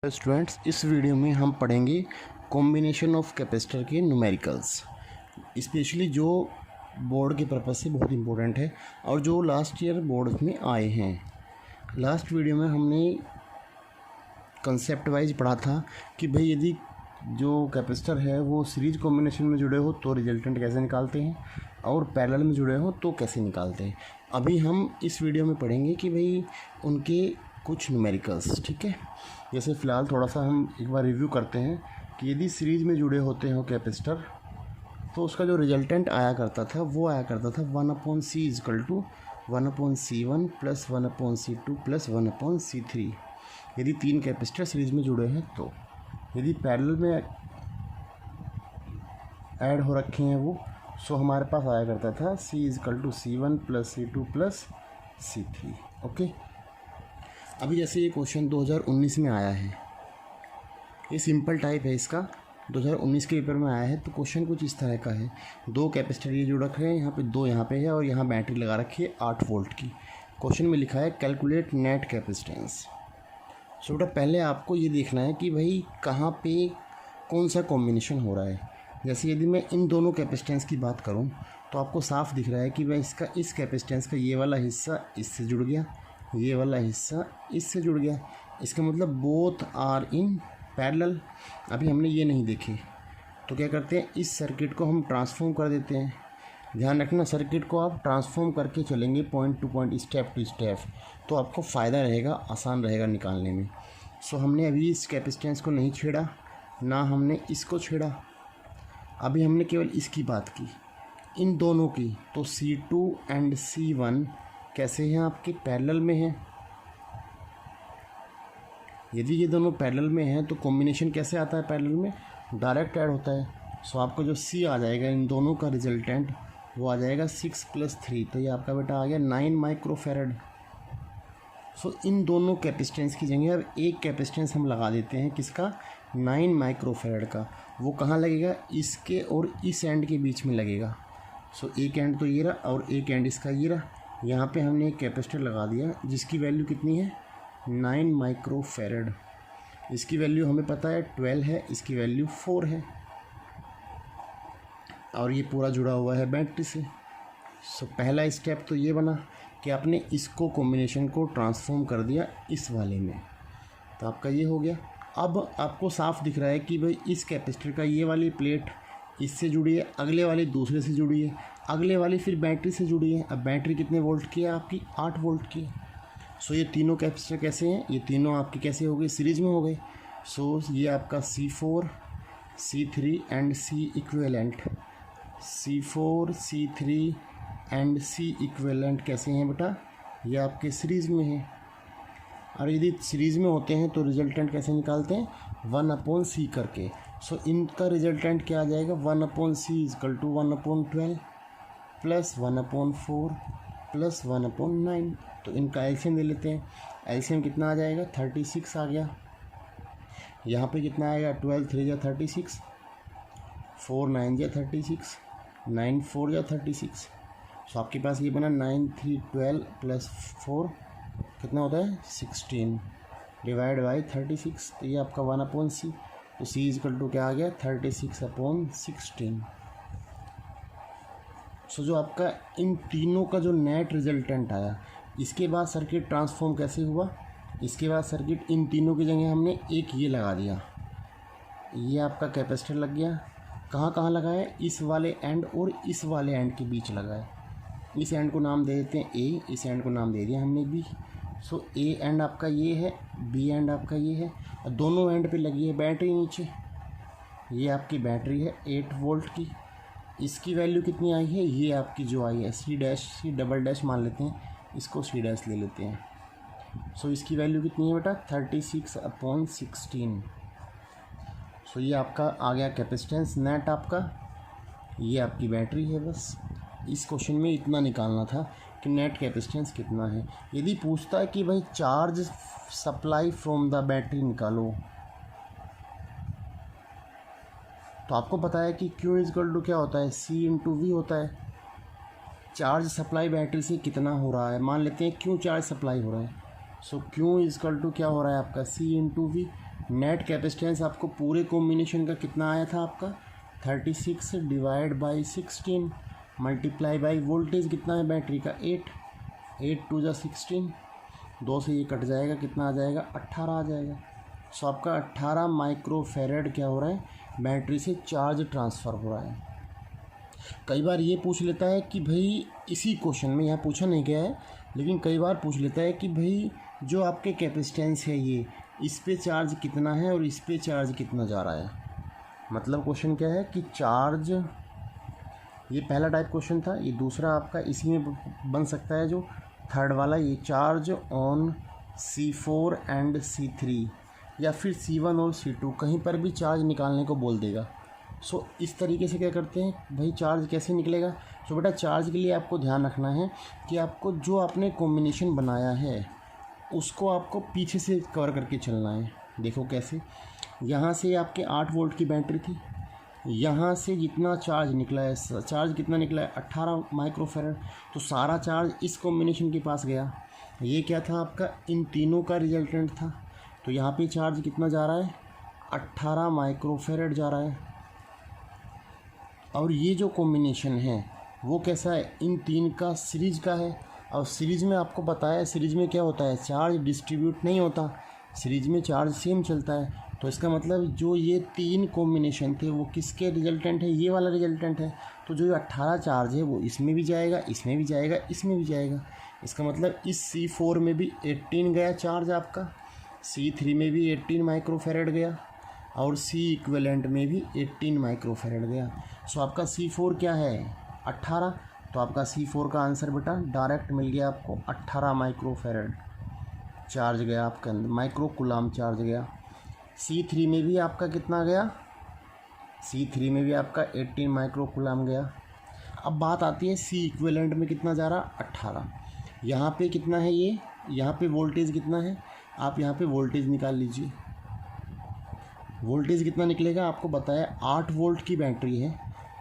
Students, इस video में हम पढ़ेंगे कॉम्बिनेशन ऑफ कैपेसिटर के न्यूमेरिकल्स, स्पेशली जो बोर्ड के पर्पज़ से बहुत इंपॉर्टेंट है और जो लास्ट ईयर बोर्ड में आए हैं। लास्ट वीडियो में हमने कंसेप्ट वाइज पढ़ा था कि भाई यदि जो कैपेसिटर है वो सीरीज कॉम्बिनेशन में जुड़े हो तो रिजल्टेंट कैसे निकालते हैं और पैरेलल में जुड़े हो तो कैसे निकालते हैं। अभी हम इस वीडियो में पढ़ेंगे कि भाई उनके कुछ न्यूमेरिकल्स, ठीक है। जैसे फ़िलहाल थोड़ा सा हम एक बार रिव्यू करते हैं कि यदि सीरीज़ में जुड़े होते हो कैपेसिटर तो उसका जो रिजल्टेंट आया करता था वो आया करता था 1/c = 1/c1 + 1/c2 + 1/c3। यदि तीन कैपेसिटर सीरीज़ में जुड़े हैं तो यदि पैरेलल में ऐड हो रखे हैं वो सो हमारे पास आया करता था c = c1 + c2 + c3। Okay, अभी जैसे ये क्वेश्चन 2019 में आया है, ये सिंपल टाइप है इसका, 2019 के पेपर में आया है। तो क्वेश्चन कुछ इस तरह का है, दो कैपेसिटर ये जुड़ रखे हैं, यहाँ पे दो यहाँ पे है और यहाँ बैटरी लगा रखी है 8 वोल्ट की। क्वेश्चन में लिखा है कैलकुलेट नेट कैपेसिटेंस। सो बेटा पहले आपको ये देखना है कि भाई कहाँ पे कौन सा कॉम्बिनेशन हो रहा है। जैसे यदि मैं इन दोनों कैपेसिटेंस की बात करूँ तो आपको साफ दिख रहा है कि भाई इसका इस कैपेसिटेंस का ये वाला हिस्सा इससे जुड़ गया, ये वाला हिस्सा इससे जुड़ गया। इसका मतलब बोथ आर इन पैरेलल। अभी हमने ये नहीं देखे तो क्या करते हैं, इस सर्किट को हम ट्रांसफॉर्म कर देते हैं। ध्यान रखना, सर्किट को आप ट्रांसफॉर्म करके चलेंगे point to point, step to step, तो आपको फ़ायदा रहेगा, आसान रहेगा निकालने में। सो हमने अभी इस कैपेसिटेंस को नहीं छेड़ा, ना हमने इसको छेड़ा, अभी हमने केवल इसकी बात की, इन दोनों की। तो C2 एंड C1 कैसे हैं, आपके पैरेलल में हैं। यदि ये दोनों पैरेलल में हैं तो कॉम्बिनेशन कैसे आता है, पैरेलल में डायरेक्ट ऐड होता है। सो आपको जो C आ जाएगा इन दोनों का रिजल्टेंट वो आ जाएगा 6 + 3, तो ये आपका बेटा आ गया 9 माइक्रोफेरेड। सो इन दोनों कैपेसिटेंस की जगह अब एक कैपेसिटेंस हम लगा देते हैं, किसका, 9 माइक्रोफेरेड का। वो कहाँ लगेगा, इसके और इस एंड के बीच में लगेगा। सो एक एंड तो ये रहा और एक एंड इसका ये रहा। यहाँ पे हमने एक कैपेसिटर लगा दिया जिसकी वैल्यू कितनी है, 9 माइक्रोफेरेड। इसकी वैल्यू हमें पता है 12 है, इसकी वैल्यू 4 है और ये पूरा जुड़ा हुआ है बैटरी से। सो पहला स्टेप तो ये बना कि आपने इसको कॉम्बिनेशन को ट्रांसफॉर्म कर दिया इस वाले में, तो आपका ये हो गया। अब आपको साफ दिख रहा है कि भाई इस कैपेसिटर का ये वाली प्लेट इससे जुड़ी है, अगले वाली दूसरे से जुड़ी है, अगले वाली फिर बैटरी से जुड़ी है। अब बैटरी कितने वोल्ट की है, आपकी 8 वोल्ट की। सो ये तीनों कैपेसिटर कैसे हैं, ये तीनों आपके कैसे हो गए, सीरीज में हो गए। सो ये आपका C4, C3 and C equivalent, C4, C3 and C equivalent कैसे हैं बेटा, ये आपके सीरीज़ में हैं। और यदि सीरीज़ में होते हैं तो रिजल्टेंट कैसे निकालते हैं, 1/c करके। सो इनका रिजल्टेंट क्या आ जाएगा, 1/c = 1/12 + 1/4 + 1/9। तो इनका एलसीएम ले लेते हैं। एलसीएम कितना आ जाएगा, 36 आ गया। यहाँ पे कितना आएगा, 12 3 या 36, 4 9 या 36, 9 4 या 36। सो आपके पास ये बना 9 3 12 + 4 कितना होता है, 16 डिवाइड बाई 36। तो ये आपका 1/c, तो c = क्या आ गया, 36/16। सो जो आपका इन तीनों का जो नेट रिजल्टेंट आया, इसके बाद सर्किट ट्रांसफॉर्म कैसे हुआ, इसके बाद सर्किट इन तीनों की जगह हमने एक ये लगा दिया, ये आपका कैपेसिटर लग गया। कहाँ कहाँ लगाए, इस वाले एंड और इस वाले एंड के बीच लगाए। इस एंड को नाम दे देते हैं A, इस एंड को नाम दे दिया हमने B। सो A एंड आपका ये है, B एंड आपका ये है, और दोनों एंड पे लगी है बैटरी नीचे। ये आपकी बैटरी है 8 वोल्ट की। इसकी वैल्यू कितनी आई है, ये आपकी जो आई है C' मान लेते हैं, इसको C' ले लेते हैं। सो इसकी वैल्यू कितनी है बेटा, 36/16। सो ये आपका आ गया कैपेसिटेंस नेट आपका, ये आपकी बैटरी है। बस इस क्वेश्चन में इतना निकालना था कि नेट कैपेसिटेंस कितना है। यदि पूछता है कि भाई charge supply from the battery निकालो, तो आपको पता है कि Q = क्या होता है, C × V होता है। चार्ज सप्लाई बैटरी से कितना हो रहा है, मान लेते हैं Q चार्ज सप्लाई हो रहा है, सो Q इजकल टू क्या हो रहा है आपका C into V. Net capacitance आपको पूरे कॉम्बिनेशन का कितना आया था आपका 36 divide by 16 multiply by voltage कितना है बैटरी का 8 टू जा 16, 2 से ये कट जाएगा, कितना आ जाएगा 18 आ जाएगा। सो आपका 18 माइक्रोफेरेड क्या हो रहा है बैटरी से चार्ज ट्रांसफ़र हो रहा है। कई बार ये पूछ लेता है कि भाई इसी क्वेश्चन में, यहाँ पूछा नहीं गया है लेकिन कई बार पूछ लेता है कि भाई जो आपके कैपेसिटेंस है ये, इस पे चार्ज कितना है और इस पे चार्ज कितना जा रहा है। मतलब क्वेश्चन क्या है कि चार्ज, ये पहला टाइप क्वेश्चन था, ये दूसरा आपका इसी में बन सकता है जो थर्ड वाला, ये charge on C4 and C3 या फिर C1 और C2 कहीं पर भी चार्ज निकालने को बोल देगा। सो इस तरीके से क्या करते हैं भाई, चार्ज कैसे निकलेगा। सो बेटा चार्ज के लिए आपको ध्यान रखना है कि आपको जो आपने कॉम्बिनेशन बनाया है उसको आपको पीछे से कवर करके चलना है। देखो कैसे, यहाँ से आपके 8 वोल्ट की बैटरी थी, यहाँ से जितना चार्ज निकला है, चार्ज कितना निकला है 18 माइक्रोफेरेड, तो सारा चार्ज इस कॉम्बिनेशन के पास गया। ये क्या था आपका, इन तीनों का रिजल्टेंट था। तो यहाँ पे चार्ज कितना जा रहा है 18 माइक्रोफेरेड जा रहा है। और ये जो कॉम्बिनेशन है वो कैसा है, इन तीन का सीरीज का है। और सीरीज में आपको पता है सीरीज में क्या होता है, चार्ज डिस्ट्रीब्यूट नहीं होता, सीरीज में चार्ज सेम चलता है। तो इसका मतलब जो ये 3 कॉम्बिनेशन थे वो किसके रिजल्टेंट है, ये वाला रिजल्टेंट है। तो जो 18 चार्ज है वो इसमें भी जाएगा, इसमें भी जाएगा, इसमें भी जाएगा। इसका मतलब इस C4 में भी 18 गया चार्ज आपका, C3 में भी 18 माइक्रोफेरेड गया और C इक्विवेलेंट में भी 18 माइक्रोफेरेड गया। सो आपका C4 क्या है 18, तो आपका C4 का आंसर बेटा डायरेक्ट मिल गया आपको 18 माइक्रोफेरेड चार्ज गया आपके अंदर, माइक्रो कूलाम चार्ज गया। C3 में भी आपका कितना गया, C3 में भी आपका 18 माइक्रो कूलाम गया। अब बात आती है C इक्विवेलेंट में कितना जा रहा 18। यहाँ पे कितना है ये, यहाँ पे वोल्टेज कितना है, आप यहाँ पे वोल्टेज निकाल लीजिए। वोल्टेज कितना निकलेगा आपको बताया, 8 वोल्ट की बैटरी है।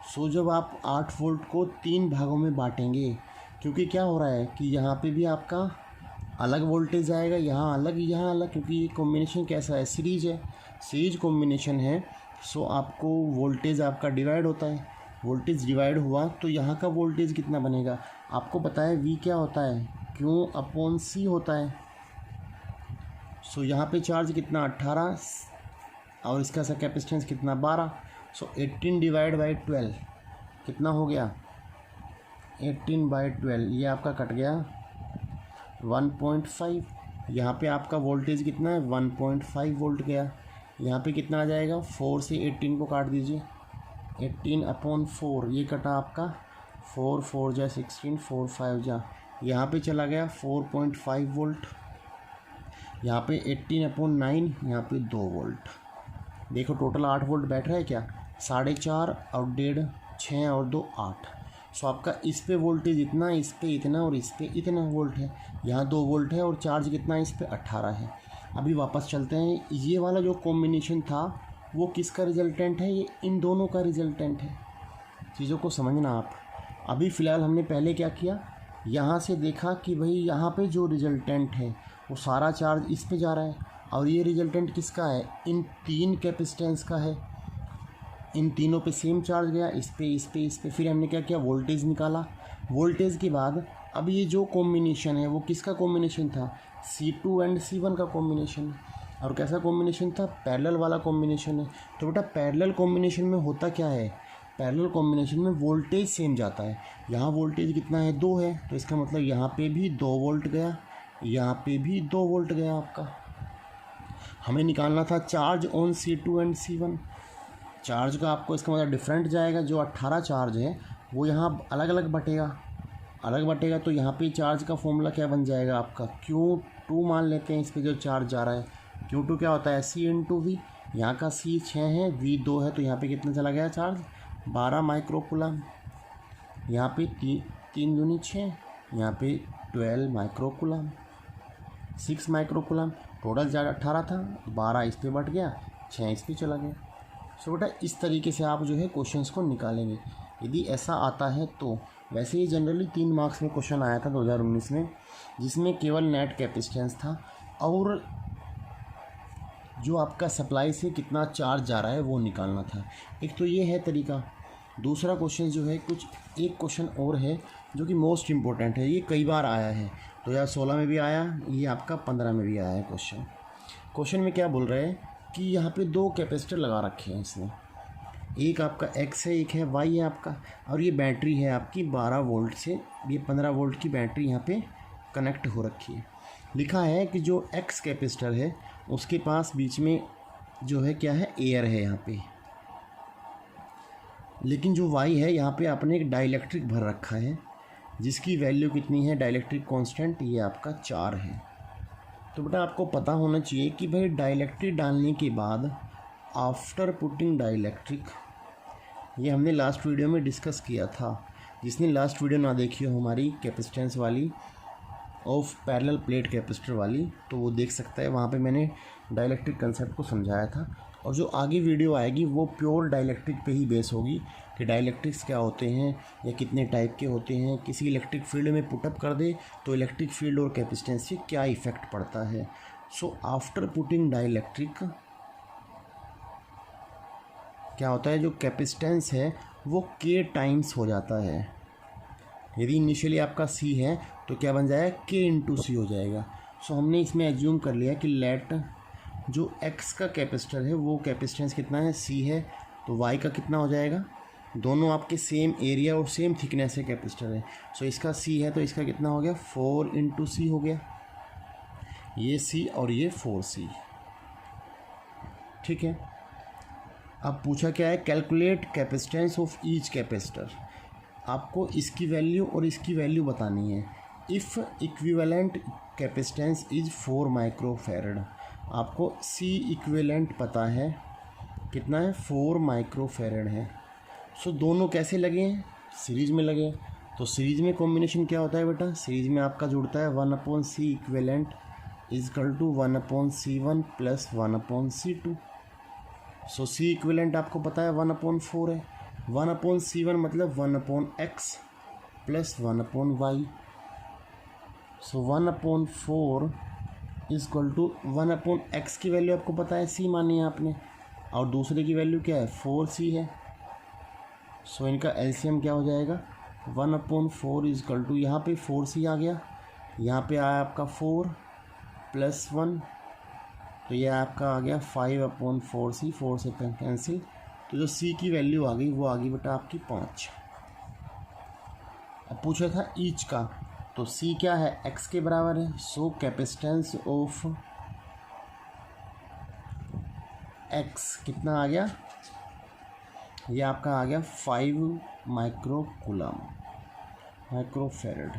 सो जब आप 8 वोल्ट को 3 भागों में बांटेंगे, क्योंकि क्या हो रहा है कि यहाँ पे भी आपका अलग वोल्टेज आएगा, यहाँ अलग, यहाँ अलग, क्योंकि ये कॉम्बिनेशन कैसा है, सीरीज है, सीरीज कॉम्बिनेशन है। सो आपको वोल्टेज आपका डिवाइड होता है, वोल्टेज डिवाइड हुआ तो यहाँ का वोल्टेज कितना बनेगा आपको बताया, V क्या होता है, Q अपॉन C होता है। सो यहाँ पे चार्ज कितना 18 और इसका सा कैपेसिटेंस कितना 12। सो 18 डिवाइड बाई 12 कितना हो गया 18 बाई 12, ये आपका कट गया 1.5। यहाँ पे आपका वोल्टेज कितना है 1.5 वोल्ट गया। यहाँ पे कितना आ जाएगा, 4 से 18 को काट दीजिए, 18 अपॉन 4 ये कटा आपका 4 4 जा 16, 4 5 जा, यहाँ पे चला गया 4.5 वोल्ट। यहाँ पे 18 अपॉन 9, यहाँ पे 2 वोल्ट। देखो टोटल 8 वोल्ट बैठ रहा है क्या, 4.5 और 1.5, 6 और 2 8। सो आपका इस पे वोल्टेज इतना, इस पे इतना और इस पे इतना वोल्ट है। यहाँ 2 वोल्ट है और चार्ज कितना है इस पे 18 है। अभी वापस चलते हैं, ये वाला जो कॉम्बिनेशन था वो किसका रिजल्टेंट है, ये इन दोनों का रिजल्टेंट है। चीज़ों को समझना आप। अभी फ़िलहाल हमने पहले क्या किया, यहाँ से देखा कि भाई यहाँ पे जो रिजल्टेंट है वो सारा चार्ज इस पे जा रहा है और ये रिजल्टेंट किसका है, इन 3 कैपेसिटेंस का है। इन तीनों पे सेम चार्ज गया, इस पे इस पे इस पे। फिर हमने क्या किया, वोल्टेज निकाला। वोल्टेज के बाद अब ये जो कॉम्बिनेशन है वो किसका कॉम्बिनेशन था, C2 एंड C1 का कॉम्बिनेशन है। और कैसा कॉम्बिनेशन था, पैरेलल वाला कॉम्बिनेशन है। तो बेटा पैरेलल कॉम्बिनेशन में होता क्या है, पैरेलल कॉम्बिनेशन में वोल्टेज सेम जाता है। यहाँ वोल्टेज कितना है 2 है, तो इसका मतलब यहाँ पे भी 2 वोल्ट गया, यहाँ पे भी 2 वोल्ट गया आपका। हमें निकालना था charge on C2 and C1। Charge का आपको इसका मतलब डिफरेंट जाएगा, जो 18 चार्ज है वो यहाँ अलग अलग बटेगा, तो यहाँ पे चार्ज का फॉर्मूला क्या बन जाएगा आपका, Q2 मान लेते हैं इस पर जो चार्ज जा रहा है। Q2 क्या होता है, C इंटू वी। यहाँ का C 6 है, V 2 है, तो यहाँ पे कितना चला गया चार्ज 12 माइक्रो कूलम। यहाँ पे 3 दूनी 6, यहाँ पे 12 micro coulomb, 6 micro coulomb. Total charge 18 था, 12 इस पे बट गया, 6 इस पे चला गया। सो बेटा इस तरीके से आप जो है क्वेश्चंस को निकालेंगे। यदि ऐसा आता है तो वैसे ही जनरली 3 मार्क्स में क्वेश्चन आया था 2019 में, जिसमें केवल नेट कैपेसिटेंस था और जो आपका सप्लाई से कितना चार्ज जा रहा है वो निकालना था। एक तो ये है तरीका। दूसरा क्वेश्चन जो है एक क्वेश्चन और है जो कि मोस्ट इम्पोर्टेंट है, ये कई बार आया है, 2016 में भी आया, ये आपका 15 में भी आया है क्वेश्चन में क्या बोल रहे हैं कि यहाँ पे 2 कैपेसिटर लगा रखे हैं इसने, एक आपका X है, एक है Y है आपका, और ये बैटरी है आपकी 12 वोल्ट से, ये 15 वोल्ट की बैटरी यहाँ पे कनेक्ट हो रखी है। लिखा है कि जो X कैपेसिटर है उसके पास बीच में जो है क्या है, एयर है यहाँ पे, लेकिन जो Y है यहाँ पे आपने एक डाइलेक्ट्रिक भर रखा है जिसकी वैल्यू कितनी है, डाइलेक्ट्रिक कांस्टेंट ये आपका 4 है। तो बेटा आपको पता होना चाहिए कि भाई डाइलेक्ट्रिक डालने के बाद आफ्टर पुटिंग डाइलेक्ट्रिक, ये हमने लास्ट वीडियो में डिस्कस किया था। जिसने लास्ट वीडियो ना देखी हो हमारी कैपेसिटेंस वाली ऑफ पैरेलल प्लेट कैपेसिटर वाली, तो वो देख सकता है, वहाँ पे मैंने डाइलेक्ट्रिक कंसेप्ट को समझाया था। और जो आगे वीडियो आएगी वो प्योर डाइलेक्ट्रिक पे ही बेस होगी कि डाइलेक्ट्रिक्स क्या होते हैं या कितने टाइप के होते हैं, किसी इलेक्ट्रिक फील्ड में पुटअप कर दे तो इलेक्ट्रिक फील्ड और कैपेसिटेंस से क्या इफ़ेक्ट पड़ता है। सो आफ्टर पुटिंग डाइलेक्ट्रिक क्या होता है, जो कैपेसिटेंस है वो K टाइम्स हो जाता है। यदि इनिशियली आपका C है तो क्या बन जाएगा, K इंटू सी हो जाएगा। सो हमने इसमें एज्यूम कर लिया कि लेट जो X का कैपेसिटर है वो कैपेसिटेंस कितना है, C है, तो Y का कितना हो जाएगा, दोनों आपके सेम एरिया और सेम थिकनेस है कैपेसिटर है। सो इसका C है तो इसका कितना हो गया, 4 इंटू सी हो गया, ये C और ये 4C, ठीक है। अब पूछा क्या है, calculate capacitance of each capacitor, आपको इसकी वैल्यू और इसकी वैल्यू बतानी है। If equivalent capacitance is 4 microfarad, आपको C इक्विवेलेंट पता है कितना है, 4 माइक्रोफैरड है। सो दोनों कैसे लगे हैं, सीरीज़ में लगे। तो सीरीज़ में कॉम्बिनेशन क्या होता है बेटा, सीरीज़ में आपका जुड़ता है 1/C equivalent equal to 1/C1 plus 1/C2। So C equivalent आपको पता है 1/4 है, 1/C1 मतलब 1/X plus 1/Y। So 1/4 is equal to 1/X की वैल्यू आपको पता है C मानी है आपने, और दूसरे की वैल्यू क्या है, 4C है। सो इनका एलसीएम क्या हो जाएगा, 1/4 इजकल टू, यहाँ पे 4C आ गया, यहाँ पे आया आपका 4 प्लस 1, तो ये आपका आ गया 5/4C, 4 से कैंसिल, तो जो C की वैल्यू आ गई वो आ गई बेटा आपकी 5। अब पूछा था ईच का, तो C क्या है, X के बराबर है। सो कैपेसिटेंस ऑफ X कितना आ गया, ये आपका आ गया 5 माइक्रोफैरड,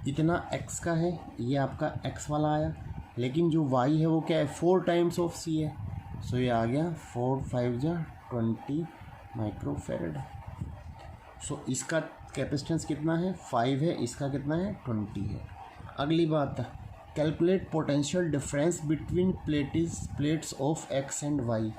इतना X का है, ये आपका X वाला आया। लेकिन जो Y है वो क्या है, 4 टाइम्स ऑफ C है। सो ये आ गया 4 5 जा 20 माइक्रोफैरड। सो इसका कैपेसिटेंस कितना है, 5 है, इसका कितना है, 20 है। अगली बात, calculate potential difference between plates of X and Y,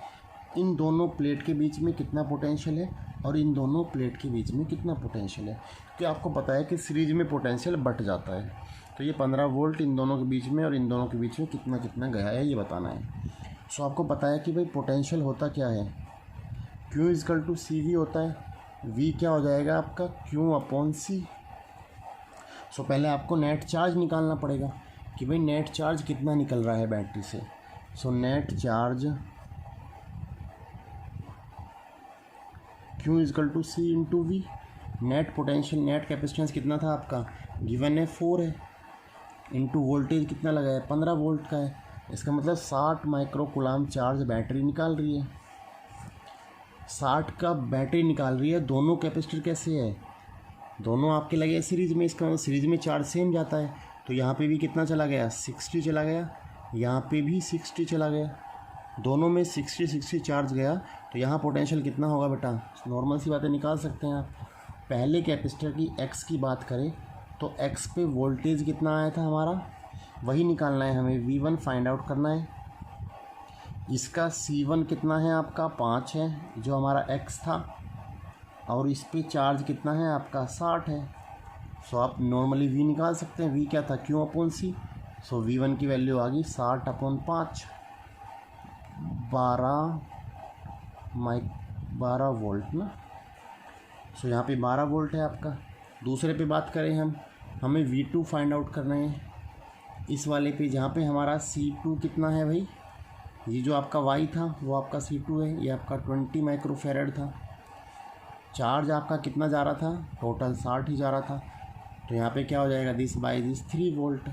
इन दोनों प्लेट के बीच में कितना पोटेंशियल है और इन दोनों प्लेट के बीच में कितना पोटेंशियल है। क्योंकि आपको पता है कि सीरीज में पोटेंशियल बढ़ जाता है, तो ये 15 वोल्ट इन दोनों के बीच में और इन दोनों के बीच में कितना कितना गया है ये बताना है। सो आपको पता है कि भाई पोटेंशियल होता क्या है, Q equal to C V होता है, V क्या हो जाएगा आपका, Q/C। सो पहले आपको नेट चार्ज निकालना पड़ेगा कि भाई नेट चार्ज कितना निकल रहा है बैटरी से। So net charge Q equal to C into V, net potential, net capacitance कितना था आपका, गिवन है 4 है, इंटू वोल्टेज कितना लगा है, 15 वोल्ट का है, इसका मतलब 60 माइक्रोकूलाम चार्ज बैटरी निकाल रही है। 60 का बैटरी निकाल रही है, दोनों कैपेसिटर कैसे है, दोनों आपके लगे सीरीज़ में, इसका मतलब सीरीज़ में चार्ज सेम जाता है। तो यहाँ पे भी कितना चला गया, 60 चला गया, यहाँ पे भी 60 चला गया, दोनों में 60 चार्ज गया। तो यहाँ पोटेंशियल कितना होगा बेटा, नॉर्मल सी बातें निकाल सकते हैं आप। पहले कैपेसिटर की X की बात करें तो X पे वोल्टेज कितना आया था हमारा, वही निकालना है हमें, V1 फाइंड आउट करना है। इसका C1 कितना है आपका, 5 है, जो हमारा X था, और इस पे चार्ज कितना है आपका 60 है। सो आप नॉर्मली V निकाल सकते हैं। V क्या था, Q/C। सो V1 की वैल्यू आ गई 60/5, 12 वोल्ट ना। सो यहाँ पे 12 वोल्ट है आपका। दूसरे पे बात करें हमें V2 फाइंड आउट करना है इस वाले पे, जहाँ पे हमारा C2 कितना है भाई, ये जो आपका Y था वो आपका C2 है, ये आपका 20 माइक्रोफेरेड था। चार्ज आपका कितना जा रहा था, टोटल 60 ही जा रहा था। तो यहाँ पे क्या हो जाएगा, दिस बाई दिस 3 वोल्ट।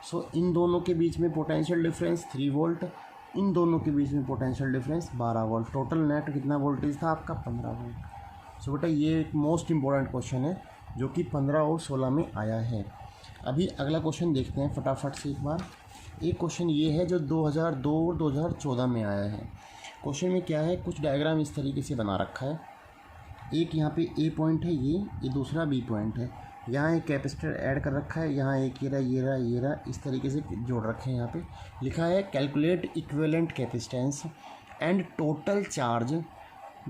सो इन दोनों के बीच में पोटेंशियल डिफरेंस 3 वोल्ट, इन दोनों के बीच में potential difference 12 volt. Total net कितना वोल्टेज था आपका, 15 वोल्ट। सो बेटा ये एक मोस्ट इंपॉर्टेंट क्वेश्चन है जो कि 15 और 16 में आया है। अभी अगला क्वेश्चन देखते हैं फटाफट से एक बार। एक क्वेश्चन ये है जो 2002 और 2014 में आया है। क्वेश्चन में क्या है, कुछ डायग्राम इस तरीके से बना रखा है। एक यहाँ पे ए पॉइंट है, ये दूसरा बी पॉइंट है। यहाँ एक कैपेसिटर ऐड कर रखा है, यहाँ एक ये रहा, इस तरीके से जोड़ रखे हैं। यहाँ पे लिखा है calculate equivalent capacitance and total charge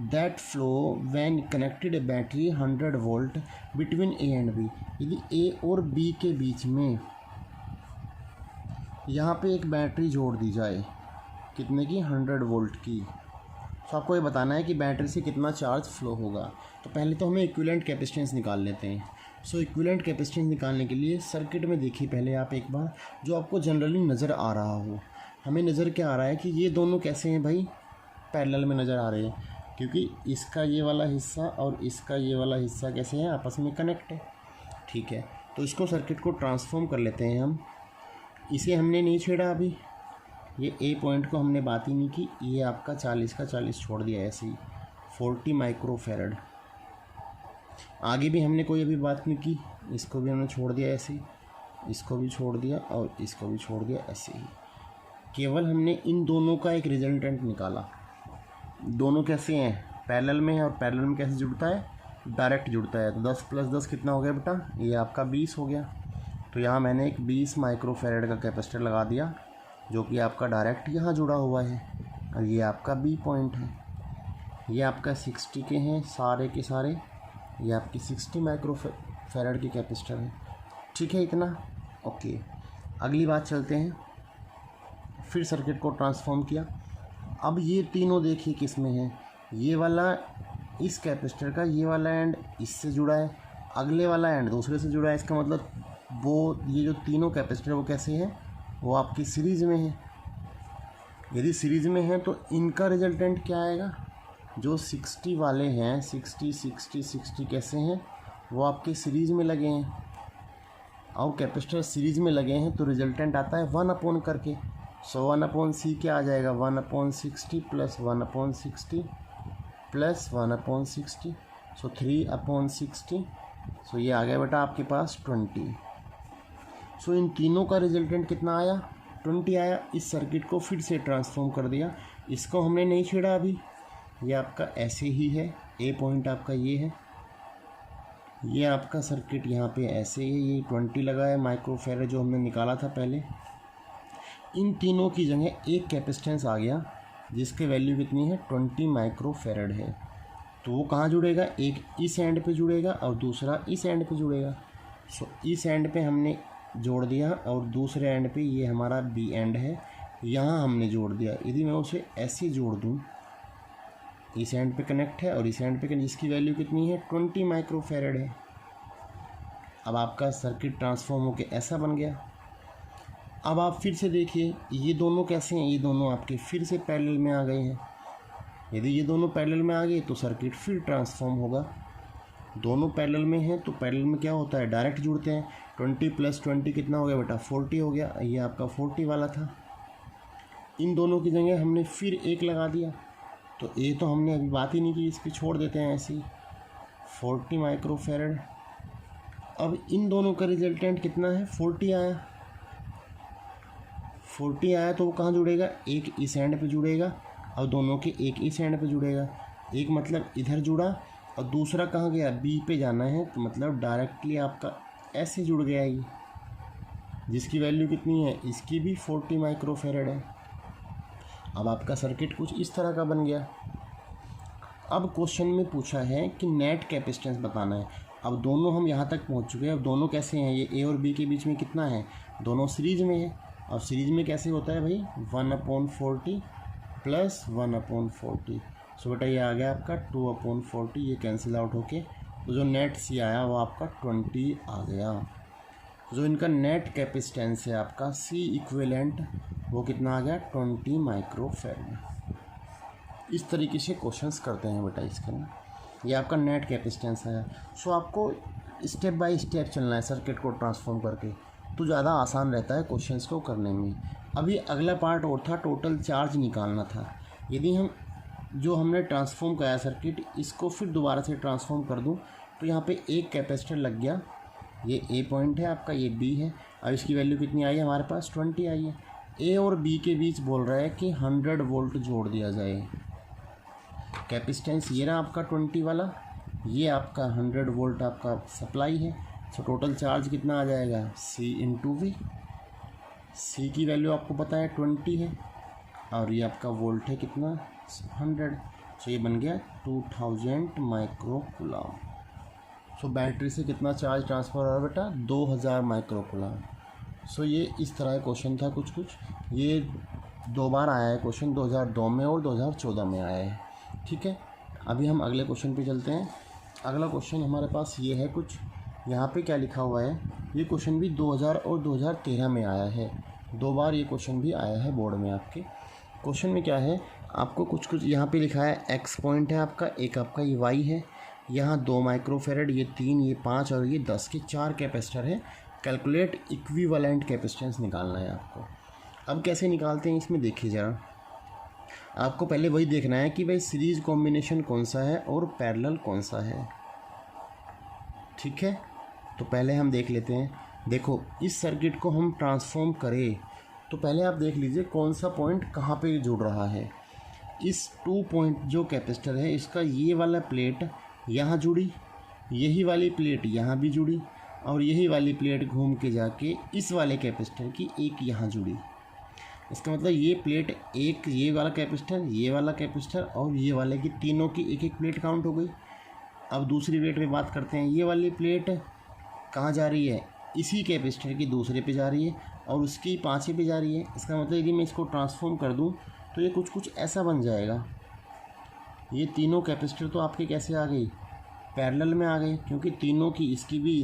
that flow when connected battery 100 volt between A and B. यदि ए और बी के बीच में यहाँ पे एक बैटरी जोड़ दी जाए, कितने की, 100 वोल्ट की, तो आपको ये बताना है कि बैटरी से कितना चार्ज फ्लो होगा। तो पहले तो हमें इक्विवेलेंट कैपेसिटेंस निकाल लेते हैं। सो इक्विवेलेंट कैपेसिटेंस निकालने के लिए सर्किट में देखिए पहले आप एक बार, जो आपको जनरली नज़र आ रहा हो। हमें नज़र क्या आ रहा है कि ये दोनों कैसे हैं भाई, पैरेलल में नज़र आ रहे हैं, क्योंकि इसका ये वाला हिस्सा और इसका ये वाला हिस्सा कैसे हैं, आपस में कनेक्ट है। ठीक है, तो इसको सर्किट को ट्रांसफॉर्म कर लेते हैं हम। इसे हमने नहीं छेड़ा अभी, ये ए पॉइंट को हमने बात ही नहीं की। ये आपका 40 का 40 छोड़ दिया ऐसे ही, 40 माइक्रोफेरेड। आगे भी हमने कोई अभी बात नहीं की, इसको भी हमने छोड़ दिया ऐसे ही, इसको भी छोड़ दिया और इसको भी छोड़ दिया ऐसे ही। केवल हमने इन दोनों का एक रिजल्टेंट निकाला। दोनों कैसे हैं, पैरेलल में है, और पैरेलल में कैसे जुड़ता है, डायरेक्ट जुड़ता है। तो 10 + 10 कितना हो गया बेटा, ये आपका 20 हो गया। तो यहाँ मैंने एक 20 माइक्रोफेरेड का कैपेसिटर लगा दिया, जो कि आपका डायरेक्ट यहाँ जुड़ा हुआ है, और ये आपका बी पॉइंट है। ये आपका 60 के हैं सारे के सारे, ये आपकी 60 माइक्रोफेरेड के कैपेसिटर है। ठीक है इतना, ओके। अगली बात चलते हैं, फिर सर्किट को ट्रांसफॉर्म किया। अब ये तीनों देखिए किस में है, ये वाला इस कैपेसिटर का ये वाला एंड इससे जुड़ा है, अगले वाला एंड दूसरे से जुड़ा है। इसका मतलब वो ये जो तीनों कैपेसिटर वो कैसे हैं, वो आपकी सीरीज़ में है। यदि सीरीज़ में है तो इनका रिजल्टेंट क्या आएगा, जो 60 वाले हैं, 60 60 60 कैसे हैं, वो आपके सीरीज़ में लगे हैं, और कैपेसिटर सीरीज़ में लगे हैं, तो रिजल्टेंट आता है 1 करके। सो 1/C क्या आ जाएगा, 1/60 + 1/60 + 1/60, सो 3/60। सो ये आ गया बेटा आपके पास 20। सो इन तीनों का रिजल्टेंट कितना आया, 20 आया। इस सर्किट को फिर से ट्रांसफॉर्म कर दिया, इसको हमने नहीं छेड़ा अभी, ये आपका ऐसे ही है। ए पॉइंट आपका ये है, ये आपका सर्किट यहाँ पे ऐसे ही, ये 20 लगा है माइक्रोफेरेड जो हमने निकाला था पहले। इन तीनों की जगह एक कैपेसिटेंस आ गया जिसके वैल्यू कितनी है, 20 माइक्रोफेरेड है। तो वो कहाँ जुड़ेगा, एक इस एंड पे जुड़ेगा और दूसरा इस एंड पे जुड़ेगा। सो इस एंड पे हमने जोड़ दिया और दूसरे एंड पे ये हमारा बी एंड है, यहाँ हमने जोड़ दिया। यदि मैं उसे ऐसे जोड़ दूँ, इस एंड पे कनेक्ट है और इस एंड पे कनेक्ट, जिसकी वैल्यू कितनी है, 20 माइक्रोफेरेड है। अब आपका सर्किट ट्रांसफॉर्म होके ऐसा बन गया। अब आप फिर से देखिए ये दोनों कैसे हैं, ये दोनों आपके फिर से पैरेलल में आ गए हैं। यदि ये दोनों पैरेलल में आ गए तो सर्किट फिर ट्रांसफॉर्म होगा। दोनों पैरेलल में हैं तो पैरेलल में क्या होता है, डायरेक्ट जुड़ते हैं। 20 + 20 कितना हो गया बेटा, 40 हो गया। ये आपका 40 वाला था। इन दोनों की जगह हमने फिर एक लगा दिया, तो ये तो हमने अभी बात ही नहीं की, इसकी छोड़ देते हैं ऐसे ही, 40 माइक्रोफेरेड। अब इन दोनों का रिजल्टेंट कितना है, 40 आया। 40 आया तो वो कहाँ जुड़ेगा, एक इस एंड पे जुड़ेगा और दोनों के एक इस एंड पे जुड़ेगा। एक मतलब इधर जुड़ा और दूसरा कहाँ गया, बी पे जाना है, तो मतलब डायरेक्टली आपका ऐसे जुड़ गया ये, जिसकी वैल्यू कितनी है, इसकी भी 40 माइक्रोफेरेड है। अब आपका सर्किट कुछ इस तरह का बन गया। अब क्वेश्चन में पूछा है कि नेट कैपेसिटेंस बताना है। अब दोनों हम यहाँ तक पहुँच चुके हैं। अब दोनों कैसे हैं, ये ए और बी के बीच में कितना है, दोनों सीरीज़ में है। अब सीरीज़ में कैसे होता है भाई, 1/40 प्लस 1/40। सो बेटा ये आ गया आपका 2/40, ये कैंसिल आउट होके तो जो नेट सी आया वो आपका 20 आ गया। जो इनका नेट कैपेसिटेंस है आपका सी इक्विवेलेंट वो कितना आ गया, 20 माइक्रोफैराड। इस तरीके से क्वेश्चंस करते हैं बेटा इसके ना। ये आपका नेट कैपेसिटेंस है। सो आपको स्टेप बाय स्टेप चलना है सर्किट को ट्रांसफॉर्म करके, तो ज़्यादा आसान रहता है क्वेश्चंस को करने में। अभी अगला पार्ट और था, टोटल चार्ज निकालना था। यदि हम जो हमने ट्रांसफॉर्म कराया सर्किट, इसको फिर दोबारा से ट्रांसफॉर्म कर दूं तो यहाँ पे एक कैपेसिटर लग गया। ये ए पॉइंट है आपका, ये बी है। अब इसकी वैल्यू कितनी आई है हमारे पास, 20 आई है। ए और बी के बीच बोल रहा है कि 100 वोल्ट जोड़ दिया जाए। कैपेसिटेंस ये रहा आपका 20 वाला, ये आपका 100 वोल्ट आपका सप्लाई है। सो टोटल चार्ज कितना आ जाएगा, सी इंटू वी। सी की वैल्यू आपको पता है 20 है और ये आपका वोल्ट है कितना, 100। सो ये बन गया 2000 माइक्रो कूलम। सो बैटरी से कितना चार्ज ट्रांसफ़र हो रहा है बेटा, 2000 माइक्रो कूलम। सो ये इस तरह का क्वेश्चन था कुछ। ये 2 बार आया है क्वेश्चन, 2002 में और 2014 में आया है। ठीक है, अभी हम अगले क्वेश्चन पे चलते हैं। अगला क्वेश्चन हमारे पास ये है कुछ, यहाँ पे क्या लिखा हुआ है, ये क्वेश्चन भी 2000 और 2013 में आया है। 2 बार ये क्वेश्चन भी आया है बोर्ड में आपके। क्वेश्चन में क्या है, आपको कुछ यहाँ पे लिखा है एक्स पॉइंट है आपका, एक आपका ये वाई है, यहाँ 2 माइक्रोफेरेड, ये 3, ये 5 और ये 10 के 4 कैपेसिटर है। कैलकुलेट इक्विवेलेंट कैपेसिटेंस निकालना है आपको। अब कैसे निकालते हैं इसमें देखिए ज़रा। आपको पहले वही देखना है कि भाई सीरीज़ कॉम्बिनेशन कौन सा है और पैरेलल कौन सा है। ठीक है, तो पहले हम देख लेते हैं। देखो इस सर्किट को हम ट्रांसफॉर्म करें तो पहले आप देख लीजिए कौन सा पॉइंट कहाँ पे जुड़ रहा है। इस 2 पॉइंट जो कैपेसिटर है इसका ये वाला प्लेट यहाँ जुड़ी, यही वाली प्लेट यहाँ भी जुड़ी और यही वाली प्लेट घूम के जाके इस वाले कैपेसिटर की एक यहाँ जुड़ी। इसका मतलब ये प्लेट एक, ये वाला कैपेसिटर और ये वाले की तीनों की एक एक प्लेट काउंट हो गई। अब दूसरी प्लेट पे बात करते हैं। ये वाली प्लेट कहाँ जा रही है, इसी कैपेसिटर की दूसरे पे जा रही है और उसकी 5वें पे जा रही है। इसका मतलब यदि मैं इसको ट्रांसफॉर्म कर दूं तो ये कुछ ऐसा बन जाएगा। ये तीनों कैपेसिटर तो आपके कैसे आ गई, पैरेलल में आ गए, क्योंकि तीनों की इसकी भी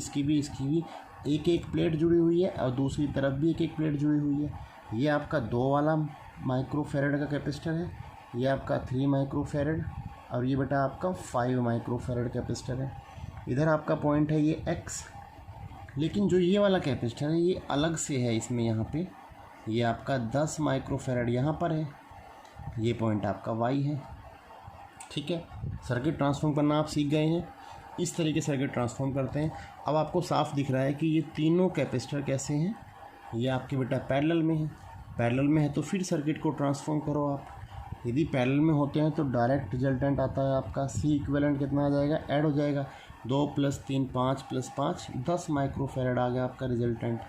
एक एक प्लेट जुड़ी हुई है और दूसरी तरफ भी एक एक प्लेट जुड़ी हुई है। ये आपका 2 वाला माइक्रोफेरेड का कैपेसिटर है, ये आपका 3 माइक्रोफेरेड और ये बेटा आपका 5 माइक्रोफेरेड कैपेसिटर है। इधर आपका पॉइंट है ये एक्स, लेकिन जो ये वाला कैपेसिटर है ये अलग से है। इसमें यहाँ पे ये आपका 10 माइक्रोफेरेड यहाँ पर है, ये पॉइंट आपका वाई है। ठीक है, सर्किट ट्रांसफॉर्म करना आप सीख गए हैं। इस तरीके से सर्किट ट्रांसफॉर्म करते हैं। अब आपको साफ दिख रहा है कि ये तीनों कैपेसिटर कैसे हैं, ये आपके बेटा पैरेलल में है। पैरेलल में है तो फिर सर्किट को ट्रांसफॉर्म करो आप। यदि पैरेलल में होते हैं तो डायरेक्ट रिजल्टेंट आता है आपका सी इक्विवेलेंट कितना आ जाएगा, ऐड हो जाएगा 2 + 3 5 + 5 10 माइक्रोफेरेड आ गया आपका रिजल्टेंट।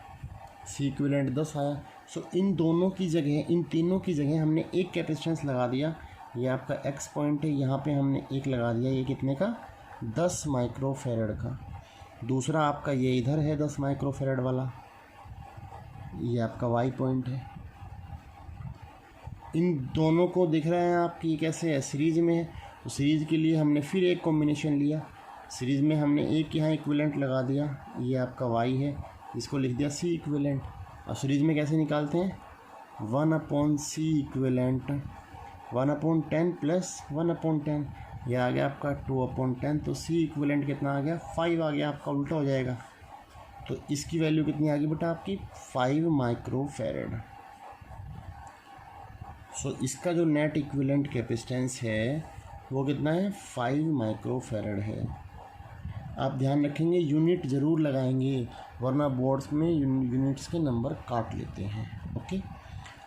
सी इक्विवेलेंट 10 आया। सो इन दोनों की जगह, इन तीनों की जगह हमने एक कैपेसिटेंस लगा दिया। ये आपका एक्स पॉइंट है, यहाँ पे हमने एक लगा दिया, ये कितने का, 10 माइक्रोफेरेड का। दूसरा आपका ये इधर है 10 माइक्रोफेरेड वाला, ये आपका वाई पॉइंट है। इन दोनों को दिख रहे हैं आपकी कैसे है, सीरीज़ में है। तो सीरीज़ के लिए हमने फिर एक कॉम्बिनेशन लिया, सीरीज़ में हमने एक यहाँ इक्विवेलेंट लगा दिया, ये आपका वाई है, इसको लिख दिया सी इक्विवेलेंट। और सीरीज़ में कैसे निकालते हैं, 1/c इक्विवेलेंट 1/10 + 1/10, यह आ गया आपका 2/10। तो सी इक्विवेलेंट कितना आ गया, 5 आ गया आपका, उल्टा हो जाएगा। तो इसकी वैल्यू कितनी आ गई बेटा आपकी, 5 माइक्रोफेरेड। सो इसका जो नेट इक्विवेलेंट कैपेसिटेंस है वो कितना है, 5 माइक्रोफेरेड है। आप ध्यान रखेंगे यूनिट ज़रूर लगाएंगे, वरना बोर्ड्स में यूनिट्स के नंबर काट लेते हैं। ओके,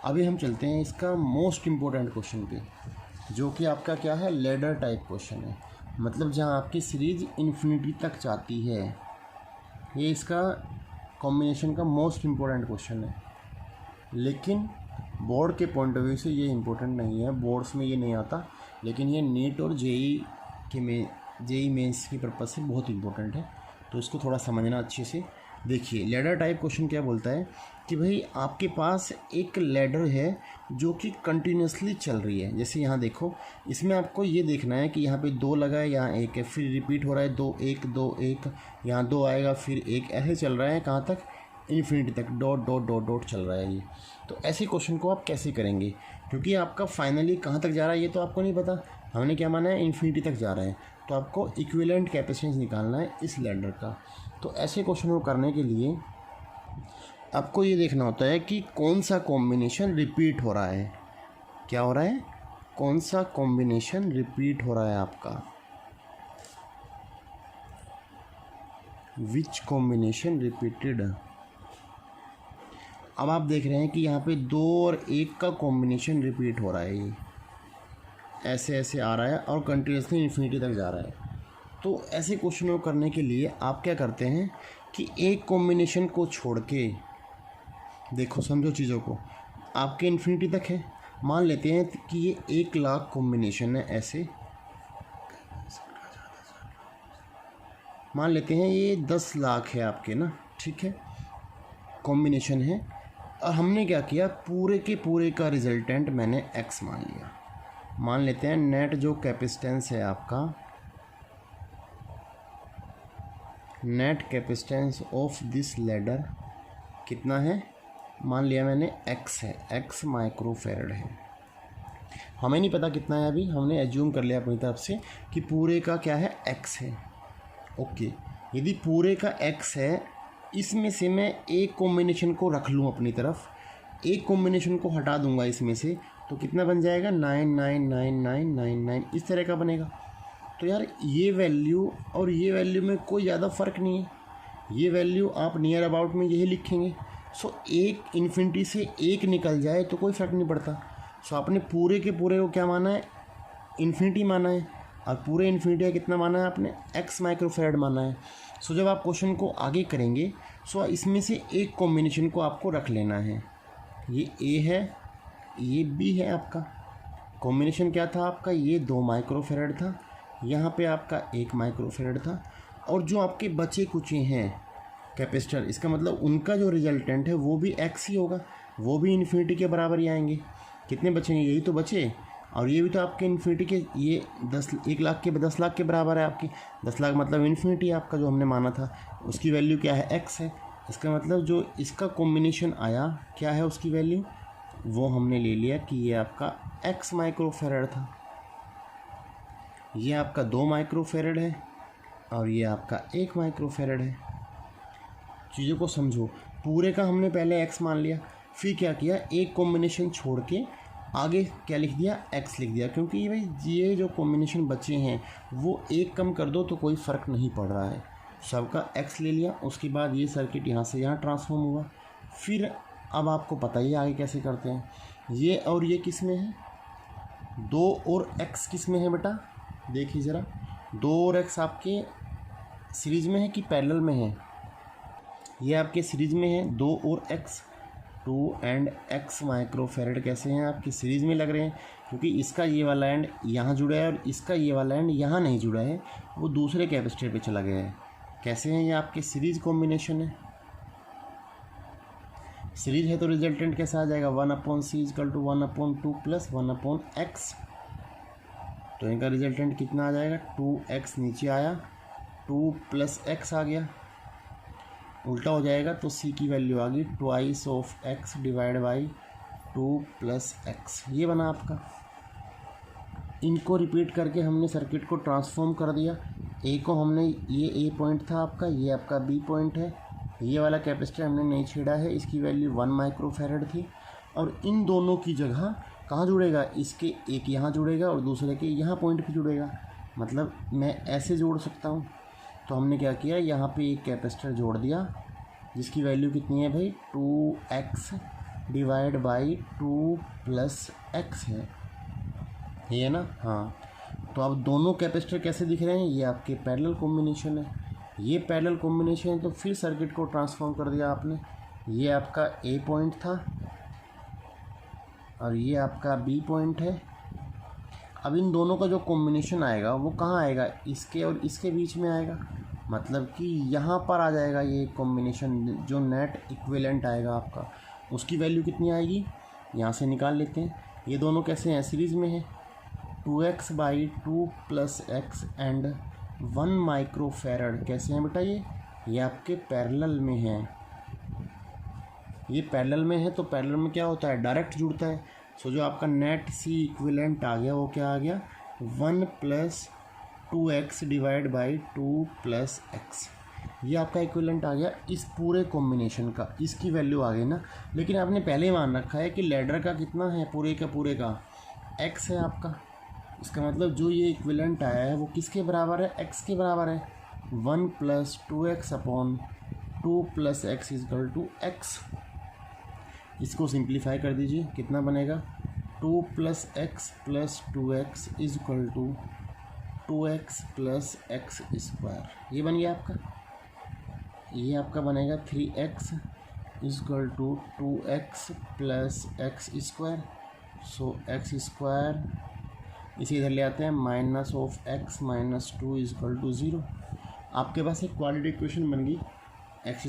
अभी हम चलते हैं इसका मोस्ट इम्पोर्टेंट क्वेश्चन पे, जो कि आपका क्या है, लेडर टाइप क्वेश्चन है। मतलब जहाँ आपकी सीरीज इन्फिनिटी तक जाती है। ये इसका कॉम्बिनेशन का मोस्ट इम्पोर्टेंट क्वेश्चन है, लेकिन बोर्ड के पॉइंट ऑफ व्यू से ये इम्पोर्टेंट नहीं है, बोर्ड्स में ये नहीं आता। लेकिन ये नीट और जेई आपके में जेई मेंस की पर्पज़ से बहुत इंपॉर्टेंट है, तो इसको थोड़ा समझना अच्छे से। देखिए लैडर टाइप क्वेश्चन क्या बोलता है कि भाई आपके पास एक लैडर है जो कि कंटिन्यूसली चल रही है। जैसे यहाँ देखो, इसमें आपको ये देखना है कि यहाँ पे 2 लगा है, यहाँ 1 है, फिर रिपीट हो रहा है 2 1 2 1, यहाँ 2 आएगा, फिर 1, ऐसे चल रहा है कहाँ तक, इन्फिनिटी तक, डॉट डॉट डॉट डॉट चल रहा है ये। तो ऐसे क्वेश्चन को आप कैसे करेंगे, क्योंकि आपका फाइनली कहाँ तक जा रहा है ये तो आपको नहीं पता। हमने क्या माना है, इन्फिनिटी तक जा रहा है, तो आपको इक्विवेलेंट कैपेसिटेंस निकालना है इस लैडर का। तो ऐसे क्वेश्चन को करने के लिए आपको ये देखना होता है कि कौन सा कॉम्बिनेशन रिपीट हो रहा है। क्या हो रहा है, कौन सा कॉम्बिनेशन रिपीट हो रहा है आपका, विच कॉम्बिनेशन रिपीटेड। अब आप देख रहे हैं कि यहाँ पे 2 और 1 का कॉम्बिनेशन रिपीट हो रहा है, ये ऐसे ऐसे आ रहा है और कंटिन्यूसली इन्फिनिटी तक जा रहा है। तो ऐसे क्वेश्चन को करने के लिए आप क्या करते हैं कि एक कॉम्बिनेशन को छोड़ के, देखो समझो चीज़ों को, आपके इन्फिनिटी तक है, मान लेते हैं कि ये 1 लाख कॉम्बिनेशन है, ऐसे मान लेते हैं ये 10 लाख है आपके ना, ठीक है, कॉम्बिनेशन है। और हमने क्या किया, पूरे के पूरे का रिजल्टेंट मैंने x मान लिया। मान लेते हैं नेट जो कैपेसिटेंस है आपका, net capacitance of this ladder कितना है, मान लिया मैंने x है, x माइक्रोफैरड है। हमें नहीं पता कितना है अभी, हमने एज्यूम कर लिया अपनी तरफ से कि पूरे का क्या है, x है। ओके, यदि पूरे का x है, इसमें से मैं एक कॉम्बिनेशन को रख लूँ अपनी तरफ, एक कॉम्बिनेशन को हटा दूंगा इसमें से, तो कितना बन जाएगा, 999999, इस तरह का बनेगा। तो यार ये वैल्यू और ये वैल्यू में कोई ज़्यादा फ़र्क नहीं है, ये वैल्यू आप नियर अबाउट में यही लिखेंगे। सो एक इन्फिनिटी से एक निकल जाए तो कोई फ़र्क नहीं पड़ता। सो आपने पूरे के पूरे को क्या माना है, इन्फिनिटी माना है, और पूरे इन्फिनिटी का कितना माना है आपने, x माइक्रोफैरड माना है। सो जब आप क्वेश्चन को आगे करेंगे, सो इसमें से एक कॉम्बिनेशन को आपको रख लेना है। ये a है, ये b है। आपका कॉम्बिनेशन क्या था आपका, ये 2 माइक्रोफैरड था, यहाँ पे आपका 1 माइक्रोफैरड था, और जो आपके बचे कुचे हैं कैपेसिटर, इसका मतलब उनका जो रिजल्टेंट है वो भी x ही होगा, वो भी इन्फिनिटी के बराबर ही आएंगे। कितने बचेंगे, यही तो बचे, और ये भी तो आपके इन्फिनिटी के, ये 1 लाख के 10 लाख के बराबर है आपकी। 10 लाख मतलब इन्फिनिटी आपका जो हमने माना था, उसकी वैल्यू क्या है, x है। इसका मतलब जो इसका कॉम्बिनेशन आया क्या है, उसकी वैल्यू वो हमने ले लिया कि ये आपका x माइक्रोफैरड था, ये आपका 2 माइक्रोफैरड है, और ये आपका 1 माइक्रोफैरड है। चीज़ों को समझो, पूरे का हमने पहले x मान लिया, फिर क्या किया, एक कॉम्बिनेशन छोड़ के आगे क्या लिख दिया, x लिख दिया, क्योंकि भाई ये जो कॉम्बिनेशन बचे हैं वो एक कम कर दो तो कोई फ़र्क नहीं पड़ रहा है, सबका x ले लिया। उसके बाद ये सर्किट यहाँ से यहाँ ट्रांसफॉर्म हुआ। फिर अब आपको पता ही आगे कैसे करते हैं, ये और ये किस में है, 2 और x किस में है बेटा, देखिए ज़रा, 2 और x आपके सीरीज़ में है कि पैरेलल में है, ये आपके सीरीज़ में है 2 और x। 2 एंड x माइक्रोफैरड कैसे हैं, आपकी सीरीज़ में लग रहे हैं, क्योंकि इसका ये वाला एंड यहाँ जुड़ा है और इसका ये वाला एंड यहाँ नहीं जुड़ा है, वो दूसरे कैपेसिटर पे चला गया है। कैसे हैं, ये आपके सीरीज़ कॉम्बिनेशन है। सीरीज है तो रिजल्टेंट कैसा आ जाएगा, 1/c = 1/2 + 1/x। तो इनका रिजल्टेंट कितना आ जाएगा, 2x नीचे आया, 2 + x आ गया, उल्टा हो जाएगा तो c की वैल्यू आ गई 2x / 2 + x, ये बना आपका। इनको रिपीट करके हमने सर्किट को ट्रांसफॉर्म कर दिया। ए को हमने, ये ए पॉइंट था आपका, ये आपका बी पॉइंट है, ये वाला कैपेसिटर हमने नहीं छेड़ा है, इसकी वैल्यू 1 माइक्रोफैरड थी, और इन दोनों की जगह कहाँ जुड़ेगा, इसके एक यहाँ जुड़ेगा और दूसरे के यहाँ पॉइंट पे जुड़ेगा। मतलब मैं ऐसे जोड़ सकता हूँ। तो हमने क्या किया, यहाँ पे एक कैपेसिटर जोड़ दिया जिसकी वैल्यू कितनी है भाई, 2x / 2 + x है, ये है ना। हाँ, तो अब दोनों कैपेसिटर कैसे दिख रहे हैं, ये आपके पैरेलल कॉम्बिनेशन है, ये पैरेलल कॉम्बिनेशन है। तो फिर सर्किट को ट्रांसफॉर्म कर दिया आपने, ये आपका ए पॉइंट था और ये आपका बी पॉइंट है। अब इन दोनों का जो कॉम्बिनेशन आएगा वो कहाँ आएगा, इसके और इसके बीच में आएगा, मतलब कि यहाँ पर आ जाएगा ये कॉम्बिनेशन। जो नेट इक्विवेलेंट आएगा आपका उसकी वैल्यू कितनी आएगी, यहाँ से निकाल लेते हैं। ये दोनों कैसे हैं, सीरीज़ में है, 2x/2 + x एंड 1 माइक्रोफैरड। कैसे हैं बेटा, ये आपके पैरेलल में हैं। ये पैरेलल में है तो पैरेलल में क्या होता है, डायरेक्ट जुड़ता है। सो जो आपका नेट सी इक्विवेलेंट आ गया वो क्या आ गया, 1 + 2x / 2 + x। ये आपका इक्विवेलेंट आ गया इस पूरे कॉम्बिनेशन का, इसकी वैल्यू आ गई ना। लेकिन आपने पहले ही मान रखा है कि लैडर का कितना है, पूरे का x है आपका। इसका मतलब जो ये इक्विवेलेंट आया है वो किसके बराबर है, x के बराबर है। 1 + 2x/2 + x = x। इसको सिंप्लीफाई कर दीजिए, कितना बनेगा, 2 + x + 2x = 2x + x²। ये बन गया आपका। ये आपका बनेगा 3x = 2x + x²। सो x², इसे इधर ले आते हैं, -(x - 2 = 0). आपके पास एक क्वाड्रेटिक इक्वेशन बन गई, x² -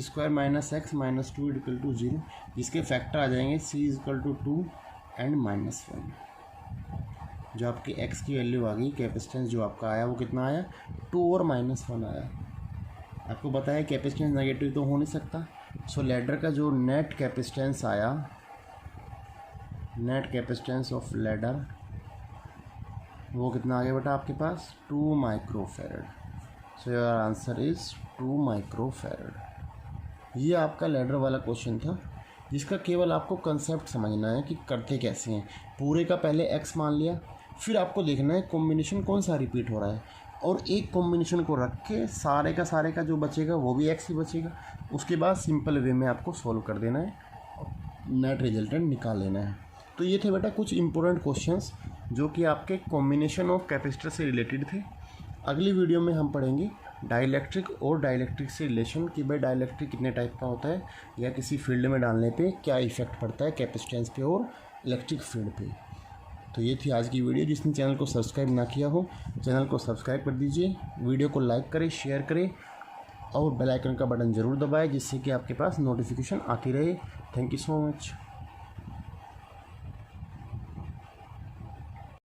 x - 2 = 0, जिसके फैक्टर आ जाएंगे c = 2 एंड -1। जो आपकी x की वैल्यू आ गई, कैपेसिटेंस जो आपका आया वो कितना आया, 2 और -1 आया। आपको बताया कैपेसिटेंस नेगेटिव तो हो नहीं सकता। सो लैडर का जो नेट कैपेसिटेंस आया, नेट कैपेसिटेंस ऑफ लैडर वो कितना आ गया बेटा आपके पास, 2 microfarad. So your answer is 2 microfarad. ये आपका लैडर वाला क्वेश्चन था, जिसका केवल आपको कंसेप्ट समझना है कि करते कैसे हैं। पूरे का पहले x मान लिया, फिर आपको देखना है कॉम्बिनेशन कौन सा रिपीट हो रहा है, और एक कॉम्बिनेशन को रख के सारे का जो बचेगा वो भी x ही बचेगा। उसके बाद सिंपल वे में आपको सॉल्व कर देना है, नेट रिजल्टेंट निकाल लेना है। तो ये थे बेटा कुछ इंपॉर्टेंट क्वेश्चंस जो कि आपके कॉम्बिनेशन ऑफ कैपेसिटर से रिलेटेड थे। अगली वीडियो में हम पढ़ेंगे डाइलेक्ट्रिक और डाइलेक्ट्रिक से रिलेशन, कि भाई डाइलेक्ट्रिक कितने टाइप का होता है, या किसी फील्ड में डालने पे क्या इफ़ेक्ट पड़ता है कैपेसिटेंस पे और इलेक्ट्रिक फील्ड पे। तो ये थी आज की वीडियो। जिसने चैनल को सब्सक्राइब ना किया हो, चैनल को सब्सक्राइब कर दीजिए, वीडियो को लाइक करें, शेयर करें और बेल आइकन का बटन ज़रूर दबाएं, जिससे कि आपके पास नोटिफिकेशन आती रहे। Thank you so much.